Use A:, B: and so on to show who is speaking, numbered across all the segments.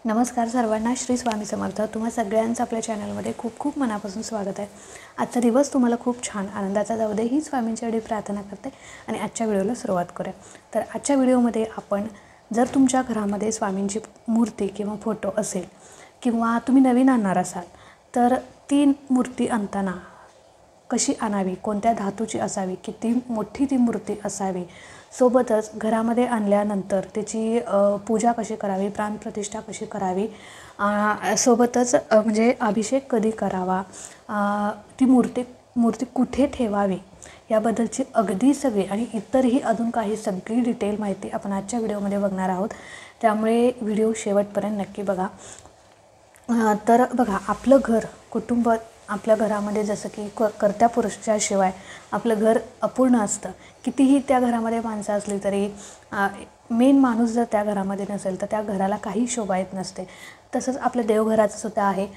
A: नमस्कार सर्वांना, श्री स्वामी समर्थ. तुम्हा सगळ्यांचं आपल्या चॅनलमध्ये खूप खूप मनापासून स्वागत आहे. आजचा दिवस तुम्हाला खूप छान आनंदाचा जाऊ दे ही स्वामींच्याकडे प्रार्थना करते आणि आजच्या व्हिडिओला सुरुवात करूया. तर आजच्या व्हिडिओमध्ये आपण जर तुमच्या घरामध्ये स्वामींची मूर्ती किंवा फोटो असेल किंवा तुम्ही नवीन आणणार असाल तर ती मूर्ती आणताना कशी आणावी, कोणत्या धातूची असावी, किती मोठी ती मूर्ती असावी, सोबतच घरामध्ये आणल्यानंतर त्याची पूजा कशी करावी, प्राणप्रतिष्ठा कशी करावी, सोबतच म्हणजे अभिषेक कधी करावा, ती मूर्ती कुठे ठेवावी याबद्दलची अगदी सगळी आणि इतरही अजून काही सगळी डिटेल माहिती आपण आजच्या व्हिडिओमध्ये बघणार आहोत. त्यामुळे व्हिडिओ शेवटपर्यंत नक्की बघा. तर बघा, आपलं घर, कुटुंब, आपल्या घरामध्ये जसं की कर्त्या पुरुषाशिवाय आपलं घर अपूर्ण असतं. कितीही त्या घरामध्ये माणसं असली तरी मेन माणूस जर त्या घरामध्ये नसेल तर त्या घराला काही शोभा येत नसते. तसंच आपल्या देवघराचं सुद्धा आहे.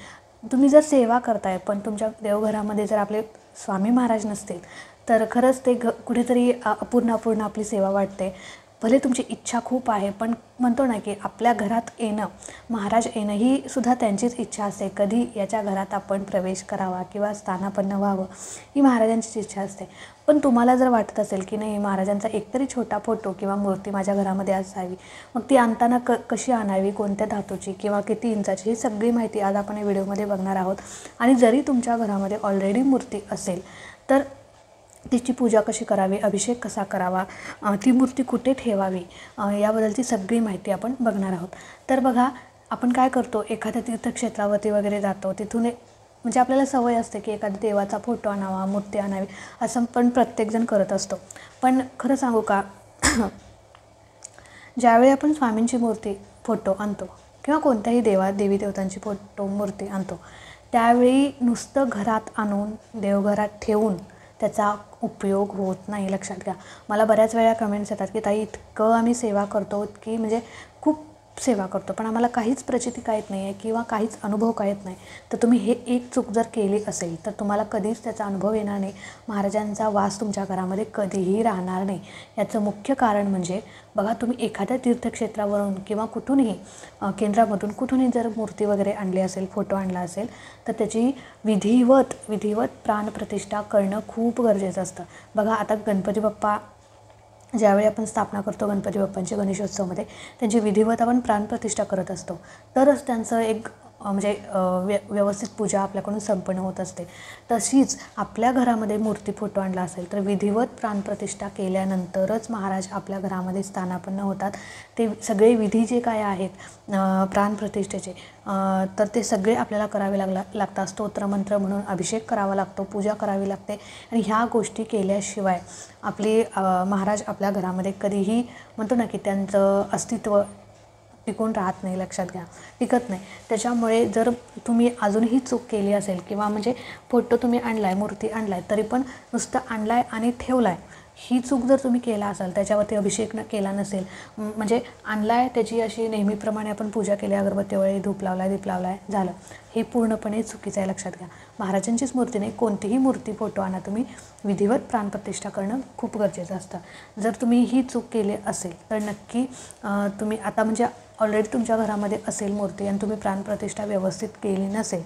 A: तुम्ही जर सेवा करताय पण तुमच्या देवघरामध्ये जर आपले स्वामी महाराज नसतील तर खरंच ते कुठेतरी अपूर्ण आपली सेवा वाटते. भले तुमची इच्छा खूप आहे पण म्हणतो ना की आपल्या घरात येणं, महाराज येणं ही सुद्धा त्यांचीच इच्छा असते. कधी याच्या घरात आपण प्रवेश करावा किंवा स्थानापन्न व्हावं ही महाराजांचीच इच्छा असते. पण तुम्हाला जर वाटत असेल की नाही, महाराजांचा एकतरी छोटा फोटो किंवा मूर्ती माझ्या घरामध्ये असावी, मग ती आणताना कशी आणावी, कोणत्या धातूची किंवा किती इंचाची, ही सगळी माहिती आज आपण या व्हिडिओमध्ये बघणार आहोत. आणि जरी तुमच्या घरामध्ये ऑलरेडी मूर्ती असेल तर तिची पूजा कशी करावी, अभिषेक कसा करावा, ती मूर्ती कुठे ठेवावी याबद्दलची सगळी माहिती आपण बघणार आहोत. तर बघा, आपण काय करतो, एखाद्या तीर्थक्षेत्रावरती वगैरे जातो, तिथून म्हणजे आपल्याला सवय असते की एखाद्या देवाचा फोटो आणावा, मूर्ती आणावी, असं पण प्रत्येकजण करत असतो. पण खरं सांगू का, ज्यावेळी आपण स्वामींची मूर्ती, फोटो आणतो किंवा कोणत्याही देवी देवतांची फोटो, मूर्ती आणतो, त्यावेळी नुसतं घरात आणून देवघरात ठेवून त्याचा उपयोग होत नाही. लक्षात घ्या. मला बऱ्याच वेळा कमेंट्स येतात की ताई, इतकं आम्ही सेवा करतो की म्हणजे खूप सेवा करतो पण आम्हाला काहीच प्रचिती काय येत नाही आहे किंवा काहीच अनुभव काय येत नाही. तर तुम्ही हे एक चूक जर केली असेल तर तुम्हाला कधीच त्याचा अनुभव येणार नाही. महाराजांचा वास तुमच्या घरामध्ये कधीही राहणार नाही. याचं मुख्य कारण म्हणजे बघा, तुम्ही एखाद्या तीर्थक्षेत्रावरून किंवा कुठूनही केंद्रामधून कुठूनही जर मूर्ती वगैरे आणली असेल, फोटो आणला असेल तर त्याची विधिवत प्राणप्रतिष्ठा करणं खूप गरजेचं असतं. बघा, आता गणपती बाप्पा ज्यावेळी आपण स्थापना करतो, गणपती बाप्पांची गणेशोत्सवमध्ये त्यांची विधिवत आपण प्राणप्रतिष्ठा करत असतो, तरच त्यांचं एक म्हणजे व्यवस्थित पूजा आपल्याकडून संपन्न होत असते. तशीच आपल्या घरामध्ये मूर्ती, फोटो आणला असेल तर विधिवत प्राणप्रतिष्ठा केल्यानंतरच महाराज आपल्या घरामध्ये स्थानापन्न होतात. ते सगळे विधी जे काय आहेत प्राणप्रतिष्ठेचे, तर ते सगळे आपल्याला करावे लागतात. स्तोत्रमंत्र म्हणून अभिषेक करावा लागतो, पूजा करावी लागते. आणि ह्या गोष्टी केल्याशिवाय आपले महाराज आपल्या घरामध्ये कधीही म्हणतो ना की त्यांचं अस्तित्व टिकून राहत नाही. लक्षात घ्या, टिकत नाही. त्याच्यामुळे जर तुम्ही अजूनही चूक केली असेल किंवा म्हणजे फोटो तुम्ही आणला आहे, मूर्ती आणला आहे, तरी पण नुसतं आणला आहे आणि ठेवला आहे, ही चूक जर तुम्ही केला असाल, त्याच्यावरती अभिषेक केला नसेल, म्हणजे आणला आहे त्याची अशी नेहमीप्रमाणे आपण पूजा केली, अगरबत्तीवळी, धूप लावला आहे, दीप लावला आहे, झालं, हे पूर्णपणे चुकीचं आहे. लक्षात घ्या. महाराजांचीच मूर्ती नाही, कोणतीही मूर्ती, फोटो आणा, तुम्ही विधिवत प्राणप्रतिष्ठा करणं खूप गरजेचं असतं. जर तुम्ही ही चूक केली असेल तर नक्की तुम्ही आता म्हणजे ऑलरेडी तुमच्या घरामध्ये असेल मूर्ती आणि तुम्ही प्राणप्रतिष्ठा व्यवस्थित केली नसेल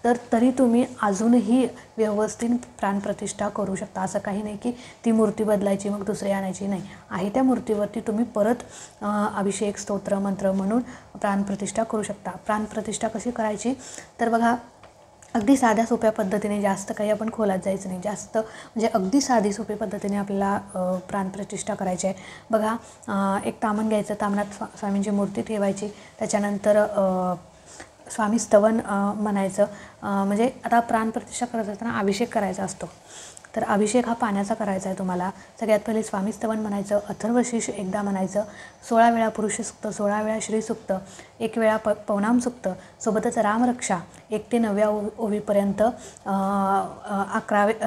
A: तर तरी तुम्ही अजूनही व्यवस्थित प्राणप्रतिष्ठा करू शकता. असं काही नाही की ती मूर्ती बदलायची मग दुसरी आणायची, नाही. आहे त्या मूर्तीवरती तुम्ही परत अभिषेक, स्तोत्र, मंत्र म्हणून प्राणप्रतिष्ठा करू शकता. प्राणप्रतिष्ठा कशी करायची तर बघा, अगदी साध्या सोप्या पद्धतीने, जास्त काही आपण खोलात जायचं नाही, जास्त म्हणजे अगदी साधी सोपी पद्धतीने आपल्याला प्राणप्रतिष्ठा करायची आहे. बघा, एक तामण घ्यायचं, तामणात स्वामींची मूर्ती ठेवायची, त्याच्यानंतर स्वामी स्तवन म्हणायचं. म्हणजे आता प्राणप्रतिष्ठा करत असताना अभिषेक करायचा असतो, तर अभिषेक हा पाण्याचा करायचा आहे तुम्हाला. सगळ्यात पहिले स्वामी स्तवन म्हणायचं, अथर्वशीर्ष एकदा म्हणायचं, 16 वेळा पुरुष सुक्त, 16 वेळा श्री सुक्त, 1 वेळा पवनाम सुक्त, सोबतच रामरक्षा 1 ते 9व्या ओवीपर्यंत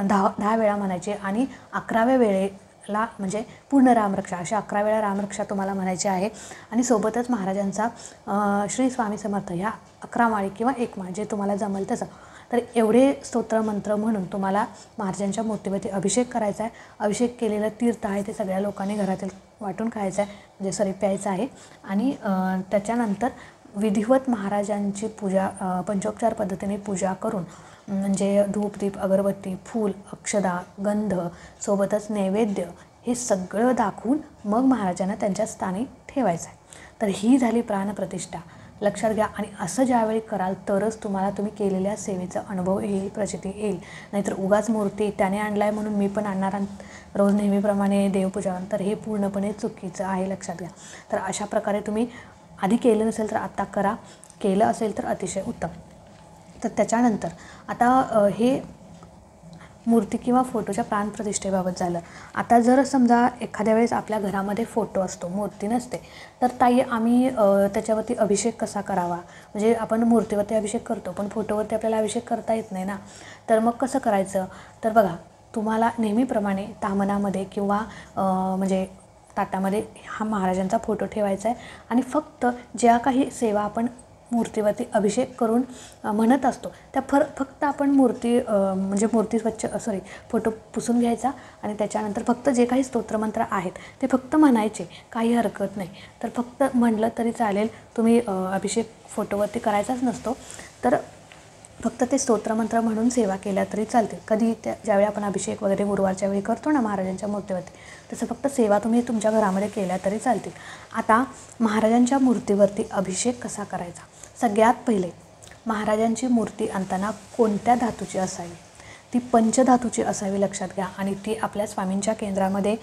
A: 10 वेळा म्हणायचे आणि 11व्या वेळेला म्हणजे पूर्ण रामरक्षा, अशा 11 वेळा रामरक्षा तुम्हाला म्हणायची आहे. आणि सोबतच महाराजांचा श्री स्वामी समर्थ ह्या 11 माळी किंवा 1 माळ जे तुम्हाला जमेल तसं, तर एवढे स्तोत्र मंत्र म्हणून तुम्हाला महाराजांच्या मूर्तीवरती अभिषेक करायचा आहे. अभिषेक केलेलं तीर्थ आहे ते सगळ्या लोकांनी घरातील वाटून खायचं आहे, म्हणजे प्यायचं आहे. आणि त्याच्यानंतर विधिवत महाराजांची पूजा पंचोपचार पद्धतीने पूजा करून म्हणजे धूप दीप अगरबत्ती फूल अक्षदा गंध सोबतच नैवेद्य हे सगळं दाखवून मग महाराजांना त्यांच्या स्थानी ठेवायचं आहे. तर ही झाली प्राणप्रतिष्ठा. लक्षात घ्या. आणि असं ज्यावेळी कराल तरच तुम्ही केलेल्या सेवेचा अनुभव येईल, प्रचिती येईल. नाहीतर उगाच मूर्ती त्याने आणला आहे म्हणून मी पण आणणार रोज नेहमीप्रमाणे देवपूजा, तर हे पूर्णपणे चुकीचं आहे. लक्षात घ्या. तर अशा प्रकारे तुम्ही आधी केलं नसेल तर आत्ता करा, केलं असेल तर अतिशय उत्तम. तर त्याच्यानंतर आता हे मूर्ती किंवा फोटोच्या प्राणप्रतिष्ठेबाबत झालं. आता जर समजा एखाद्या वेळेस आपल्या घरामध्ये फोटो असतो, मूर्ती नसते, तर ताई आम्ही त्याच्यावरती अभिषेक कसा करावा? म्हणजे आपण मूर्तीवरती अभिषेक करतो पण फोटोवरती आपल्याला अभिषेक करता येत नाही ना, तर मग कसं करायचं? तर बघा, तुम्हाला नेहमीप्रमाणे तामनामध्ये किंवा म्हणजे ताटामध्ये हा महाराजांचा फोटो ठेवायचा आहे आणि फक्त ज्या काही सेवा आपण मूर्तीवरती अभिषेक करून म्हणत असतो त्या फक्त आपण म्हणजे मूर्ती फोटो पुसून घ्यायचा आणि त्याच्यानंतर फक्त जे काही स्तोत्रमंत्र आहेत ते फक्त म्हणायचे, काही हरकत नाही. तर फक्त म्हणलं तरी चालेल, तुम्ही अभिषेक फोटोवरती करायचाच नसतो, तर फक्त ते स्तोत्रमंत्र म्हणून सेवा केल्या तरी चालते. कधी ज्यावेळी आपण अभिषेक वगैरे गुरुवारच्या वेळी करतो ना महाराजांच्या मूर्तीवरती, तसं फक्त सेवा तुम्ही तुमच्या घरामध्ये केल्या तरी चालतील. आता महाराजांच्या मूर्तीवरती अभिषेक कसा करायचा? सगळ्यात पहिले महाराजांची मूर्ती आणताना कोणत्या धातूची असावी? ती पंचधातूची असावी. लक्षात घ्या. आणि ती आपल्या स्वामींच्या केंद्रामध्ये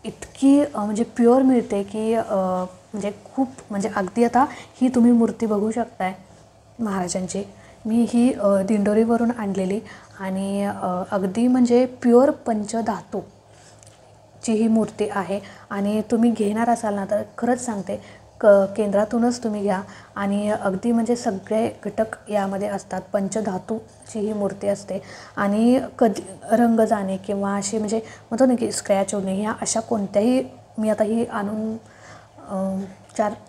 A: इतकी म्हणजे प्युअर मिळते की म्हणजे खूप म्हणजे अगदी आता ही तुम्ही मूर्ती बघू शकताय महाराजांची. मी ही दिंडोरीवरून आणलेली आणि अगदी म्हणजे प्युअर पंचधातूची ही मूर्ती आहे. आणि तुम्ही घेणार असाल ना तर खरंच सांगते केंद्रातूनच तुम्ही घ्या. आणि अगदी म्हणजे सगळे घटक यामध्ये असतात. पंचधातूची ही मूर्ती असते आणि कधी रंग जाणे किंवा अशी म्हणजे म्हणतो ना की स्क्रॅच होणे ह्या अशा कोणत्याही, मी आता ही आणून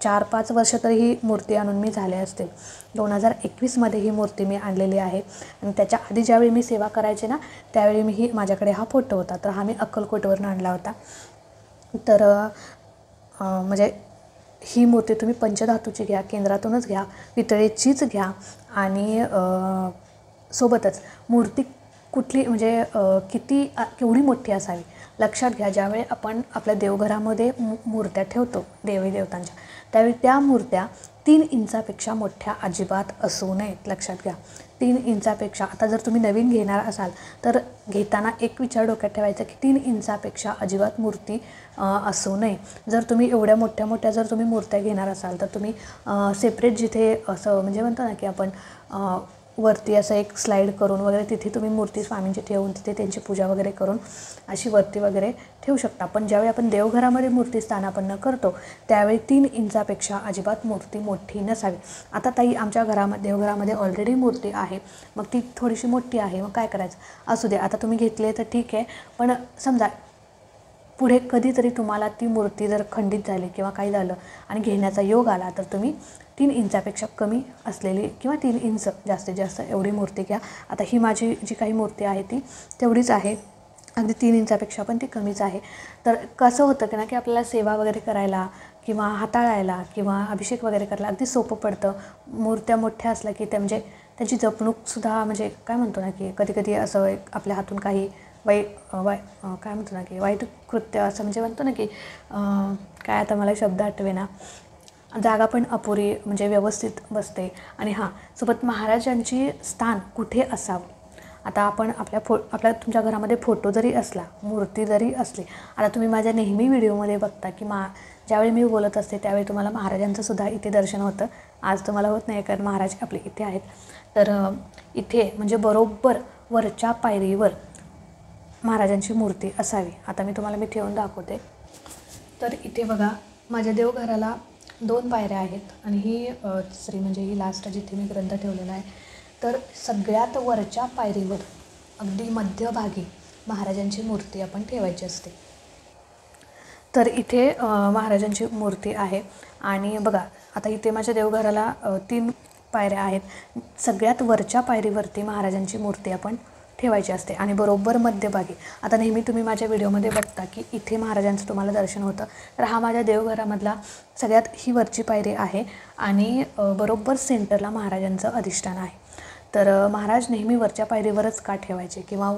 A: 4-5 वर्ष तरी ही मूर्ती आणून मी झाले असतील. 2021मध्ये ही मूर्ती मी आणलेली आहे. आणि त्याच्या आधी ज्यावेळी मी सेवा करायचे ना त्यावेळी माझ्याकडे हा फोटो होता, तर हा मी अक्कलकोटवरून आणला होता. तर म्हणजे ही मूर्ती तुम्ही पंचधातूची घ्या, केंद्रातूनच घ्या, पितळेचीच घ्या. आणि सोबतच मूर्ती कुठली म्हणजे केवढी मोठी असावी? लक्षात घ्या. ज्यावेळी आपण आपल्या देवघरामध्ये मूर्त्या ठेवतो देवी देवतांच्या, त्यावेळी त्या मूर्त्या 3 इंचापेक्षा मोठ्या अजिबात असू नयेत. लक्षात घ्या. 3 इंचापेक्षा. आता जर तुम्ही नवीन घेणार असाल तर घेताना एक विचार डोक्यात ठेवायचा की 3 इंचापेक्षा अजिबात मूर्ती असू नये. जर तुम्ही एवढ्या मोठ्या जर तुम्ही मूर्त्या घेणार असाल तर तुम्ही सेपरेट जिथे असं म्हणजे म्हणतो ना की आपण वरती असं एक स्लाईड करून वगैरे तिथे तुम्ही मूर्ती स्वामींची ठेवून तिथे त्यांची पूजा वगैरे करून अशी वरती वगैरे ठेवू शकता. पण ज्यावेळी आपण देवघरामध्ये मूर्ती स्थानापन्न करतो त्यावेळी 3 इंचापेक्षा अजिबात मूर्ती मोठी नसावी. आता ताई आमच्या देवघरामध्ये ऑलरेडी मूर्ती आहे, मग ती थोडीशी मोठी आहे, मग काय करायचं? असू दे, आता तुम्ही घेतली तर ठीक आहे. पण समजा पुढे कधीतरी तुम्हाला ती मूर्ती जर खंडित झाली किंवा काही झालं आणि घेण्याचा योग आला तर तुम्ही 3 इंचापेक्षा कमी असलेली किंवा 3 इंच जास्तीत जास्त एवढी मूर्ती घ्या. आता ही माझी जी काही मूर्ती आहे ती तेवढीच आहे, अगदी 3 इंचापेक्षा पण ती कमीच आहे. तर कसं होतं की ना की आपल्याला सेवा वगैरे करायला किंवा हाताळायला किंवा अभिषेक वगैरे करायला अगदी सोपं पडतं. मूर्त्या मोठ्या असल्या की त्या म्हणजे त्याची जपणूकसुद्धा म्हणजे काय म्हणतो ना की कधी असं आपल्या हातून काही काय म्हणतो ना की वाईट कृत्य असं म्हणजे म्हणतो ना की काय आता मला शब्द आठवे ना, जागा पण अपुरी म्हणजे व्यवस्थित बसते. आणि सोबत महाराजांची स्थान कुठे असावं? आता आपण आपल्या तुमच्या घरामध्ये फोटो जरी असला, मूर्ती जरी असली, आता तुम्ही माझ्या नेहमी व्हिडिओमध्ये बघता की ज्यावेळी मी बोलत असते त्यावेळी तुम्हाला महाराजांचंसुद्धा इथे दर्शन होतं. आज तुम्हाला होत नाही कारण महाराज आपले इथे आहेत. तर इथे म्हणजे बरोबर वरच्या पायरीवर महाराजांची मूर्ती असावी. आता मी तुम्हाला ठेवून दाखवते. तर इथे बघा माझ्या देवघराला 2 पायऱ्या आहेत आणि ही तिसरी म्हणजे ही लास्ट जिथे मी ग्रंथ ठेवलेला आहे. तर सगळ्यात वरच्या पायरीवर अगदी मध्यभागी महाराजांची मूर्ती आपण ठेवायची असते. तर इथे महाराजांची मूर्ती आहे आणि बघा आता इथे माझ्या देवघराला 3 पायऱ्या आहेत. सगळ्यात वरच्या पायरीवरती महाराजांची मूर्ती आपण ठेवायची असते आणि बरोबर मध्यभागी, आता नेहमी तुम्ही माझ्या व्हिडिओमध्ये बघता की इथे महाराजांचं तुम्हाला दर्शन होतं, तर हा माझ्या देवघरामधला सगळ्यात ही वरची पायरी आहे आणि बरोबर सेंटरला महाराजांचं अधिष्ठान आहे. तर महाराज नेहमी वरच्या पायरीवरच का ठेवायचे किंवा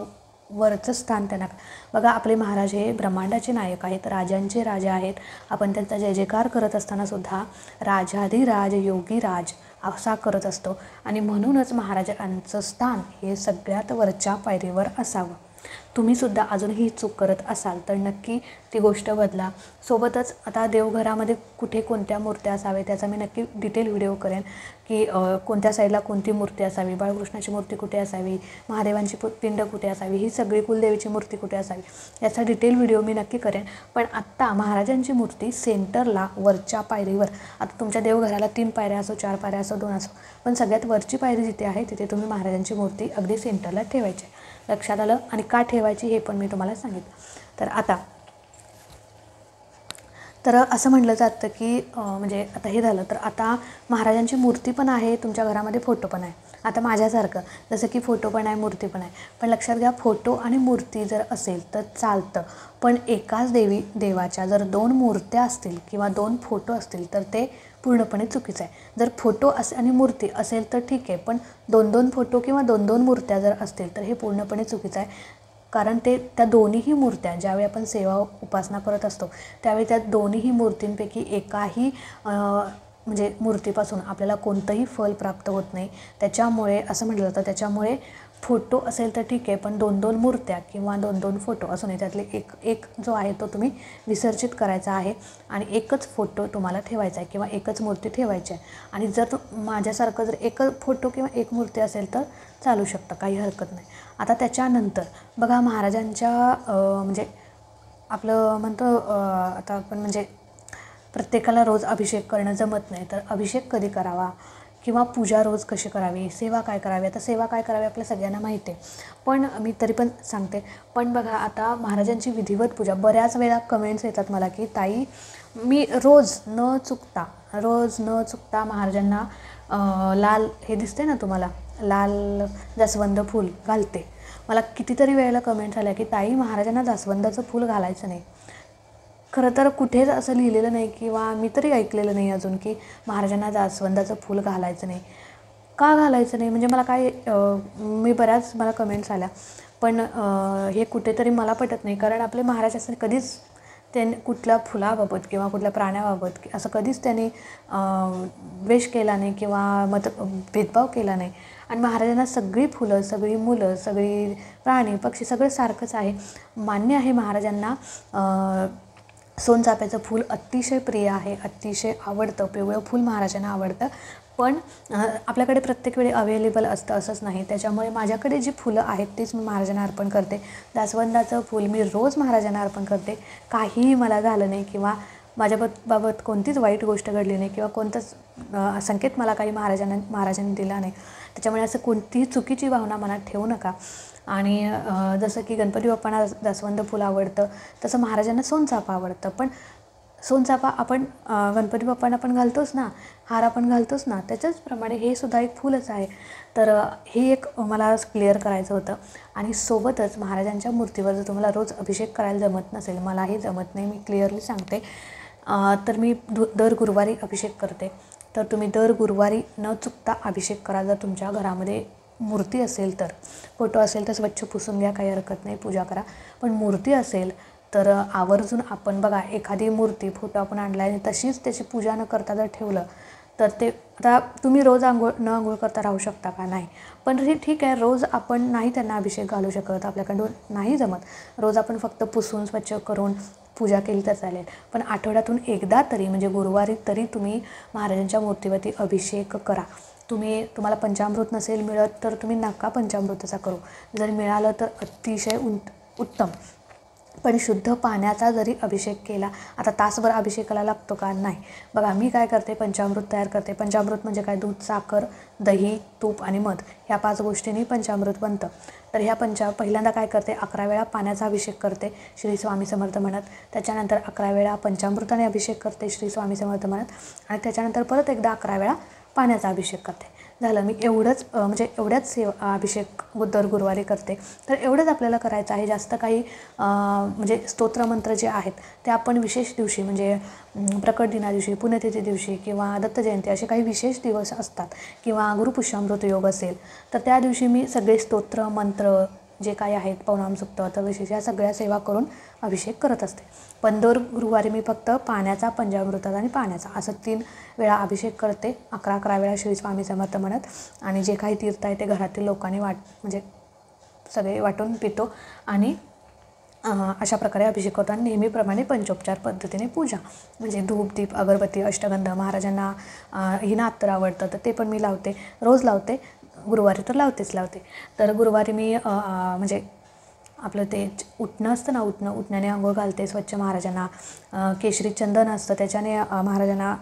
A: वरचं स्थान त्यांना? बघा, आपले महाराज हे ब्रह्मांडाचे नायक आहेत, राजांचे राजा आहेत. आपण त्यांचा जय जयकार करत असतानासुद्धा राजाधिराज योगीराज असा करत असतो आणि म्हणूनच महाराजांचं स्थान हे सगळ्यात वरच्या पायरीवर असावं. तुम्हीसुद्धा अजूनही ही चूक करत असाल तर नक्की ती गोष्ट बदला. सोबतच आता देवघरामध्ये कुठे कोणत्या मूर्त्या असाव्या त्याचा मी नक्की डिटेल व्हिडिओ करेन की कोणत्या साईडला कोणती मूर्ती असावी, बाळकृष्णाची मूर्ती कुठे असावी, महादेवांची पिंड कुठे असावी, ही सगळी कुलदेवीची मूर्ती कुठे असावी याचा डिटेल व्हिडिओ मी नक्की करेन. पण आत्ता महाराजांची मूर्ती सेंटरला वरच्या पायरीवर, आता तुमच्या देवघराला 3 पायऱ्या असो, 4 पायऱ्या असो, 2 असो, पण सगळ्यात वरची पायरी जिथे आहे तिथे तुम्ही महाराजांची मूर्ती अगदी सेंटरला ठेवायची. लक्षात आलं? आणि का ठेवायची हे पण मी तुम्हाला सांगितलं. तर असं म्हटलं जातं की म्हणजे आता हे झालं, तर आता महाराजांची मूर्ती पण आहे तुमच्या घरामध्ये, फोटो पण आहे. आता माझ्यासारखं जसं की फोटो पण आहे, मूर्ती पण आहे, पण लक्षात घ्या, फोटो आणि मूर्ती जर असेल तर चालतं, पण एकाच देवाच्या जर 2 मूर्त्या असतील किंवा 2 फोटो असतील तर ते पूर्णपणे चुकीचं आहे. जर फोटो आणि मूर्ती असेल तर ठीक आहे, पण 2-2 फोटो किंवा 2-2 मूर्त्या जर असतील तर हे पूर्णपणे चुकीचं आहे. कारण त्या दोन्हीही मूर्त्या ज्यावेळी आपण सेवा उपासना करत असतो त्यावेळी त्या दोन्हीही मूर्तींपैकी एकाही म्हणजे मूर्तीपासून आपल्याला कोणतंही फल प्राप्त होत नाही. त्याच्यामुळे असं म्हटलं जातं, त्याच्यामुळे फोटो असेल तर ठीक आहे, पण 2-2 मूर्त्या किंवा 2-2 फोटो असू नये. त्यातले एक जो आहे तो तुम्ही विसर्जित करायचा आहे आणि एकच फोटो तुम्हाला ठेवायचा आहे किंवा एकच मूर्ती ठेवायची आहे. आणि जर माझ्यासारखं जर एक फोटो किंवा एक मूर्ती असेल तर चालू शकतं, काही हरकत नाही. आता त्याच्यानंतर बघा, महाराजांच्या म्हणजे आपलं म्हणतो आता आपण म्हणजे प्रत्येकाला रोज अभिषेक करणं जमत नाही, तर अभिषेक कधी करावा किंवा पूजा रोज कशी करावी, सेवा काय करावी. आता सेवा काय करावी आपल्या सगळ्यांना माहिती आहे, पण मी तरी पण सांगते. पण बघा, आता महाराजांची विधिवत पूजा, बऱ्याच वेळा कमेंट्स येतात मला की ताई मी रोज न चुकता महाराजांना लाल हे दिसते ना तुम्हाला, लाल जास्वंद फूल घालते. मला कितीतरी वेळेला कमेंट्स आल्या की ताई महाराजांना जास्वंदाचं फूल घालायचं नाही. खरं तर कुठेच असं लिहिलेलं नाही किंवा मी तरी ऐकलेलं नाही अजून की महाराजांना जास्वंदाचं फूल घालायचं नाही. का घालायचं नाही म्हणजे मला काय मी बऱ्याच मला कमेंट्स आल्या, पण हे कुठेतरी मला पटत नाही. कारण आपले महाराज असं कधीच त्यांनी कुठल्या फुलाबाबत किंवा कुठल्या प्राण्याबाबत असं कधीच त्यांनी द्वेष केला नाही किंवा भेदभाव केला नाही. आणि महाराजांना सगळी फुलं, सगळी मुलं, सगळी प्राणी पक्षी सगळं सारखंच आहे. मान्य आहे, महाराजांना सोनचाफ्याचं फूल अतिशय प्रिय आहे, अतिशय आवडतं. पिवळं फूल महाराजांना आवडतं, पण आपल्याकडे प्रत्येक वेळी अवेलेबल असतं असंच नाही. त्याच्यामुळे माझ्याकडे जी फुलं आहेत तीच मी महाराजांना अर्पण करते. जास्वंदाचं फूल मी रोज महाराजांना अर्पण करते. काहीही मला झालं नाही किंवा माझ्याबाबत कोणतीच वाईट गोष्ट घडली नाही किंवा कोणताच संकेत मला काही महाराजांनी दिला नाही. त्याच्यामुळे असं कोणतीही चुकीची भावना मनात ठेवू नका. आणि जसं की गणपती बाप्पांना जास्वंद फूल आवडतं तसं महाराजांना सोनचाफा आवडतं. पण सोनचाफा आपण गणपती बाप्पांना पण घालतोच ना, हार आपण घालतोच ना, त्याच्याचप्रमाणे हे सुद्धा एक फूलच आहे. तर हे एक मला क्लिअर करायचं होतं. आणि सोबतच महाराजांच्या मूर्तीवर जर तुम्हाला रोज अभिषेक करायला जमत नसेल, मलाही जमत नाही, मी क्लिअरली सांगते, तर मी दर गुरुवारी अभिषेक करते. तर तुम्ही दर गुरुवारी न चुकता अभिषेक करा. जर तुमच्या घरामध्ये मूर्ती असेल तर, फोटो असेल तर स्वच्छ पुसून घ्या, काही हरकत नाही, पूजा करा. पण मूर्ती असेल तर आवर्जून आपण बघा, एखादी मूर्ती फोटो आपण आणला आणि तशीच त्याची पूजा न करता जर ठेवलं तर ते, आता तुम्ही रोज आंघोळ करता राहू शकता का? नाही. पण ठीक आहे, रोज आपण नाही त्यांना अभिषेक घालू शकत, आपल्याकडून नाही जमत. रोज आपण फक्त पुसून स्वच्छ करून पूजा केली तर चालेल. पण आठवड्यातून एकदा तरी म्हणजे गुरुवारी तरी तुम्ही महाराजांच्या मूर्तीवरती अभिषेक करा. तुम्हाला पंचामृत नसेल मिळत तर तुम्ही नका पंचामृताचा करू. जर मिळालं तर अतिशय उत्तम. पण शुद्ध पाण्याचा जरी अभिषेक केला, आता तासभर अभिषेकाला लागतो का? नाही. बघा, मी काय करते, पंचामृत तयार करते. पंचामृत म्हणजे काय? दूध, साखर, दही, तूप आणि मध, ह्या 5 गोष्टींनी पंचामृत बनतं. तर पहिल्यांदा काय करते, 11 वेळा पाण्याचा अभिषेक करते श्री स्वामी समर्थ म्हणत. त्याच्यानंतर 11 वेळा पंचामृताने अभिषेक करते श्री स्वामी समर्थ म्हणत. आणि त्याच्यानंतर परत एकदा 11 वेळा पाण्याचा अभिषेक करते. झालं मी एवढंच म्हणजे एवढ्याच अभिषेक दर गुरुवारी करते. तर एवढंच आपल्याला करायचं आहे. जास्त काही म्हणजे स्तोत्रमंत्र जे आहेत ते आपण विशेष दिवशी म्हणजे प्रकट दिना दिवशी, पुण्यतिथी दिवशी किंवा दत्त जयंती असे काही विशेष दिवस असतात किंवा गुरुपुष्यामृत योग असेल तर त्या दिवशी मी सगळे स्तोत्र मंत्र जे काही आहेत पौर्णामसुक्त अथर्वशीर्ष या सगळ्या सेवा करून अभिषेक करत असते. पण दर गुरुवारी मी फक्त पाण्याचा, पंचामृताचा आणि पाण्याचा असं 3 वेळा अभिषेक करते. 11 वेळा श्री स्वामी समर्थ म्हणत आणि जे काही तीर्थ आहे ते घरातील लोकांनी म्हणजे सगळे वाटून पितो आणि अशा प्रकारे अभिषेक करतो. आणि नेहमीप्रमाणे पंचोपचार पद्धतीने पूजा म्हणजे धूप, दीप, अगरबत्ती, अष्टगंध. महाराजांना हिना अत्तर आवडतं तर ते पण मी लावते, रोज लावते. गुरुवारी तर लावते. तर गुरुवारी मी म्हणजे आपलं ते उटणं असतं ना, उटण्याने आंघोळ घालते स्वच्छ महाराजांना. केशरी चंदन असतं त्याच्याने महाराजांना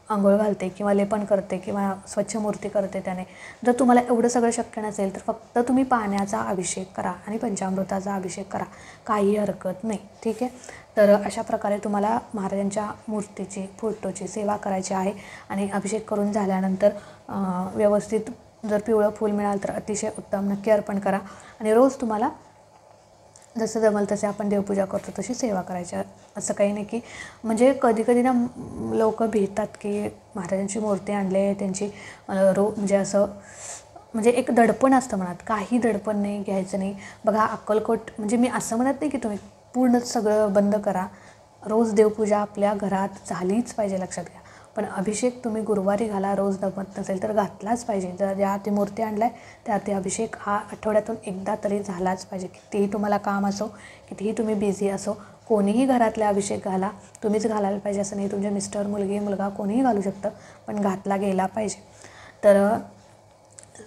A: आंघोळ घालते किंवा लेपन करते किंवा स्वच्छ मूर्ती करते त्याने. जर तुम्हाला एवढं सगळं शक्य नसेल तर फक्त तुम्ही पाण्याचा अभिषेक करा आणि पंचामृताचा अभिषेक करा, काही हरकत नाही. ठीक आहे. तर अशा प्रकारे तुम्हाला महाराजांच्या मूर्तीची, फोटोची सेवा करायची आहे. आणि अभिषेक करून झाल्यानंतर व्यवस्थित जर पिवळं फूल मिळालं तर अतिशय उत्तम, नक्की अर्पण करा. आणि रोज तुम्हाला जसं जमेल तसे आपण देवपूजा करतो तशी सेवा करायची. असं काही नाही की म्हणजे कधी ना लोक भेटतात की महाराजांची मूर्ती आणले त्यांची म्हणजे असं म्हणजे एक दडपण असतं मनात. काही दडपण नाही, घ्यायचं नाही. बघा अक्कलकोट म्हणजे मी असं म्हणत नाही की तुम्ही पूर्णच सगळं बंद करा. रोज देवपूजा आपल्या घरात झालीच पाहिजे, लक्षात घ्या. पण अभिषेक तुम्ही गुरुवारी घाला, रोज जमत नसेल तर घातलाच पाहिजे. जर ज्या ती मूर्ती आणलाय त्या ते अभिषेक हा आठवड्यातून एकदा तरी झालाच पाहिजे. कितीही तुम्हाला काम असो, कितीही तुम्ही बिझी असो, कोणीही घरातला अभिषेक घाला. तुम्हीच घालायला पाहिजे असं नाही, तुमचे मिस्टर, मुलगी, मुलगा कोणीही घालू शकतं, पण घातला गेला पाहिजे. तर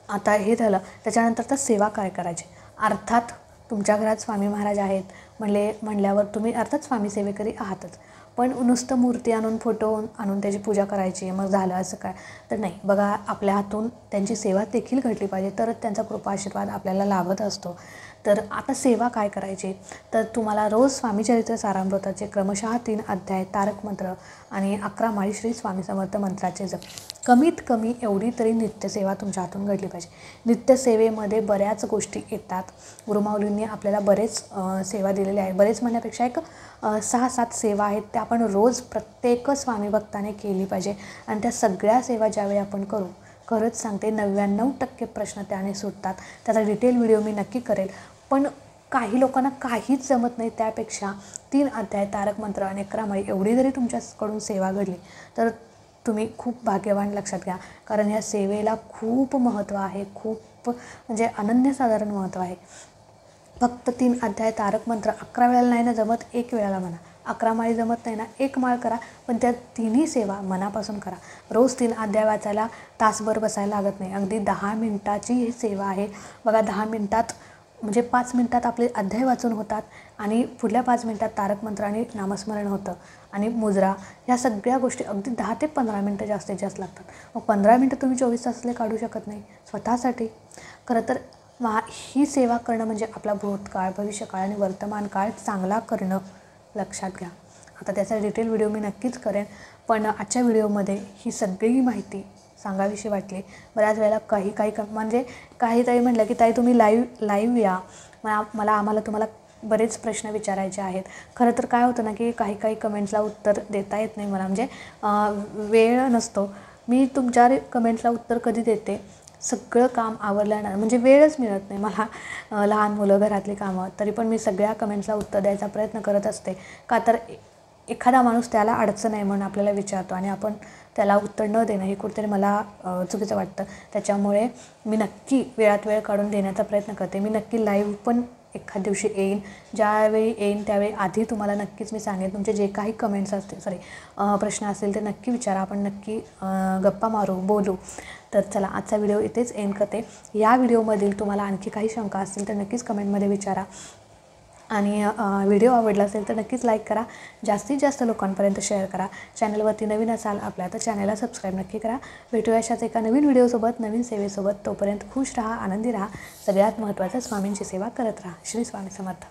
A: आता हे झालं. त्याच्यानंतर तर सेवा काय करायची. अर्थात तुमच्या घरात स्वामी महाराज आहेत म्हणल्यावर तुम्ही अर्थात स्वामी सेवेकरी आहातच. पण नुसतं मूर्ती आणून, फोटो आणून त्याची पूजा करायची मग झालं असं काय तर नाही. बघा आपल्या हातून त्यांची सेवा देखील घडली पाहिजे, तरच त्यांचा कृपा आशीर्वाद आपल्याला लाभत असतो. तर आता सेवा काय करायची तर तुम्हाला रोज स्वामीचरित्र सारामृताचे क्रमशः 3 अध्याय, तारक मंत्र आणि 11 माळी श्री स्वामी समर्थ मंत्राचे जप. कमीत कमी एवढी तरी नित्यसेवा तुमच्या हातून घडली पाहिजे. नित्यसेवेमध्ये बऱ्याच गोष्टी येतात. गुरुमाऊलींनी आपल्याला बरेच सेवा दिलेल्या आहे. बरेच म्हणण्यापेक्षा एक 6-7 सेवा आहेत त्या आपण रोज प्रत्येक स्वामी भक्ताने केली पाहिजे. आणि त्या सगळ्या सेवा ज्यावेळी आपण करू, खरंच सांगते 99% प्रश्न त्याने सुटतात. त्याचा डिटेल व्हिडिओ मी नक्की करेल. पण काही लोकांना काहीच जमत नाही. त्यापेक्षा 3 अध्याय, तारक मंत्र आणि 11 माळी एवढी जरी तुमच्याकडून सेवा घडली तर तुम्ही खूप भाग्यवान, लक्षात घ्या. कारण या सेवेला खूप महत्त्व आहे, खूप म्हणजे अनन्यसाधारण महत्त्व आहे. फक्त 3 अध्याय, तारक मंत्र 11 वेळेला नाही ना जमत, 1 वेळेला म्हणा. 11 माळी जमत नाही ना, 1 माळ करा. पण त्या 3ही सेवा मनापासून करा. रोज 3 अध्याय वाचायला तासभर बसायला लागत नाही. अगदी 10 मिनिटाची ही सेवा आहे. बघा 10 मिनिटात म्हणजे 5 मिनिटात आपले अध्याय वाचून होतात आणि पुढल्या 5 मिनिटात तारक मंत्र आणि नामस्मरण होतं आणि मुजरा, ह्या सगळ्या गोष्टी अगदी 10 ते 15 मिनटं जास्तीत जास्त लागतात. मग 15 मिनटं तुम्ही 24 तासातले काढू शकत नाही स्वतःसाठी. खरं तर ही सेवा करणं म्हणजे आपला भूतकाळ, भविष्यकाळ आणि वर्तमान काळ चांगला करणं, लक्षात घ्या. आता त्याचा डिटेल व्हिडिओ मी नक्कीच करेन. पण आजच्या व्हिडिओमध्ये ही सगळी माहिती सांगावीशी वाटली. बऱ्याच वेळेला म्हणजे काही ताई म्हटलं की ताई तुम्ही लाईव्ह या, आम्हाला तुम्हाला बरेच प्रश्न विचारायचे आहेत. खरं तर काय होतं ना की काही कमेंट्सला उत्तर देता येत नाही मला, म्हणजे वेळ नसतो. मी तुमच्या कमेंट्सला उत्तर कधी देते, सगळं काम आवरल्यानं, म्हणजे वेळच मिळत नाही मला. लहान मुलं, घरातली कामं, तरी पण मी सगळ्या कमेंट्सला उत्तर द्यायचा प्रयत्न करत असते. का तर एखादा माणूस त्याला अडचण आहे म्हणून आपल्याला विचारतो आणि आपण त्याला उत्तर न देणं हे कुठेतरी मला चुकीचं वाटतं. त्याच्यामुळे मी नक्की वेळात वेळ काढून देण्याचा प्रयत्न करते. मी नक्की लाईव्ह पण एखाद दिवशी येईन. ज्यावेळी येईन त्यावेळी आधी तुम्हाला नक्कीच मी सांगेन. तुमचे जे काही कमेंट्स असतील, प्रश्न असतील ते नक्की विचारा. आपण नक्की गप्पा मारू, बोलू. तर चला आजचा व्हिडिओ इथेच एंड करते. या व्हिडिओमधील तुम्हाला आणखी काही शंका असतील तर नक्कीच कमेंटमध्ये विचारा. आणि व्हिडिओ आवडला असेल तर नक्कीच लाईक करा, जास्तीत जास्त लोकांपर्यंत शेअर करा. चॅनलवरती नवीन असाल आपल्या तर चॅनलला सबस्क्राईब नक्की करा. भेटूया अशाच एका नवीन व्हिडिओसोबत, नवीन सेवेसोबत. तोपर्यंत खुश राहा, आनंदी राहा. सगळ्यात महत्त्वाचं स्वामींची सेवा करत राहा. श्री स्वामी समर्थ.